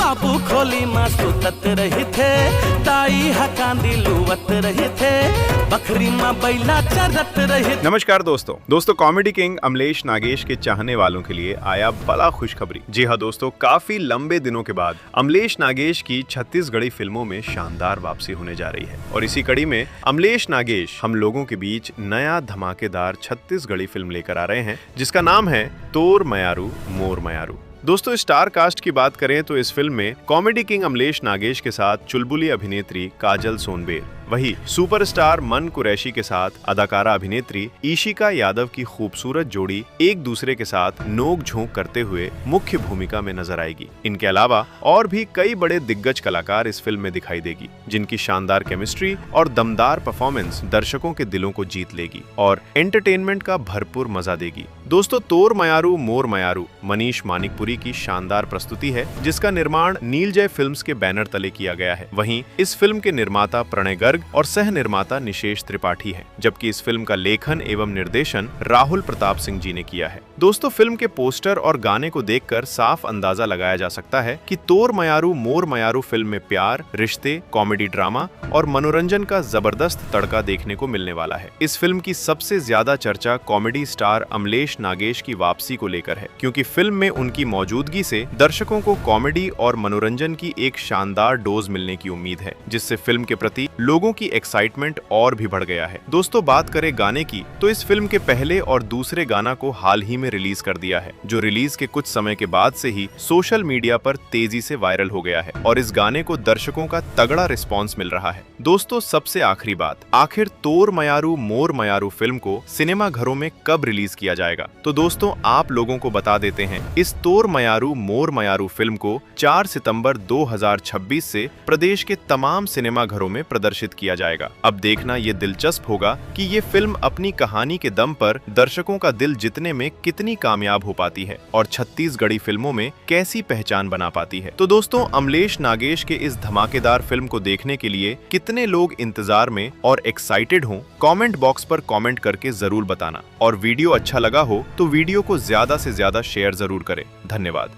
बाबू खोली मां सुतत रही थे, ताई हकांदी लुवत रही थे, बकरी मां बैला चरत रही। नमस्कार दोस्तों, कॉमेडी किंग अमलेश नागेश के चाहने वालों के लिए आया बड़ा खुशखबरी। जी हाँ दोस्तों, काफी लंबे दिनों के बाद अमलेश नागेश की छत्तीसगढ़ी फिल्मों में शानदार वापसी होने जा रही है और इसी कड़ी में अमलेश नागेश हम लोगों के बीच नया धमाकेदार छत्तीसगढ़ी फिल्म लेकर आ रहे हैं जिसका नाम है तोर मयारू मोर मयारू। दोस्तों, स्टार कास्ट की बात करें तो इस फिल्म में कॉमेडी किंग अमलेश नागेश के साथ चुलबुली अभिनेत्री काजल सोनबेर, वही सुपरस्टार मन कुरैशी के साथ अदाकारा अभिनेत्री ईशिका यादव की खूबसूरत जोड़ी एक दूसरे के साथ नोक झोंक करते हुए मुख्य भूमिका में नजर आएगी। इनके अलावा और भी कई बड़े दिग्गज कलाकार इस फिल्म में दिखाई देगी जिनकी शानदार केमिस्ट्री और दमदार परफॉर्मेंस दर्शकों के दिलों को जीत लेगी और एंटरटेनमेंट का भरपूर मजा देगी। दोस्तों, तोर मयारू मोर मयारू मनीष मानिकपुरी की शानदार प्रस्तुति है जिसका निर्माण नीलजय फिल्म्स के बैनर तले किया गया है। वहीं इस फिल्म के निर्माता प्रणय गर्ग और सह निर्माता निशेष त्रिपाठी हैं, जबकि इस फिल्म का लेखन एवं निर्देशन राहुल प्रताप सिंह जी ने किया है। दोस्तों, फिल्म के पोस्टर और गाने को देखकर साफ अंदाजा लगाया जा सकता है कि तोर मयारू मोर मयारू फिल्म में प्यार, रिश्ते, कॉमेडी ड्रामा और मनोरंजन का जबरदस्त तड़का देखने को मिलने वाला है। इस फिल्म की सबसे ज्यादा चर्चा कॉमेडी स्टार अमलेश नागेश की वापसी को लेकर है, क्योंकि फिल्म में उनकी मौजूदगी से दर्शकों को कॉमेडी और मनोरंजन की एक शानदार डोज मिलने की उम्मीद है, जिससे फिल्म के प्रति लोगों की एक्साइटमेंट और भी बढ़ गया है। दोस्तों, बात करें गाने की तो इस फिल्म के पहले और दूसरे गाना को हाल ही में रिलीज कर दिया है, जो रिलीज के कुछ समय के बाद से ही सोशल मीडिया पर तेजी से वायरल हो गया है और इस गाने को दर्शकों का तगड़ा रिस्पॉन्स मिल रहा है। दोस्तों, सबसे आखिरी बात, आखिर तोर मयारू मोर मयारू फिल्म को सिनेमा घरों में कब रिलीज किया जाएगा? तो दोस्तों, आप लोगों को बता देते हैं, इस तोर मयारू मोर मयारू फिल्म को 4 सितंबर 2026 से प्रदेश के तमाम सिनेमा घरों में प्रदर्शित किया जाएगा। अब देखना ये दिलचस्प होगा कि ये फिल्म अपनी कहानी के दम पर दर्शकों का दिल जीतने में कितनी कामयाब हो पाती है और छत्तीसगढ़ी फिल्मों में कैसी पहचान बना पाती है। तो दोस्तों, अमलेश नागेश के इस धमाकेदार फिल्म को देखने के लिए कितने लोग इंतजार में और एक्साइटेड हों, कमेंट बॉक्स पर कमेंट करके जरूर बताना और वीडियो अच्छा लगा हो तो वीडियो को ज्यादा से ज्यादा शेयर जरूर करें। धन्यवाद।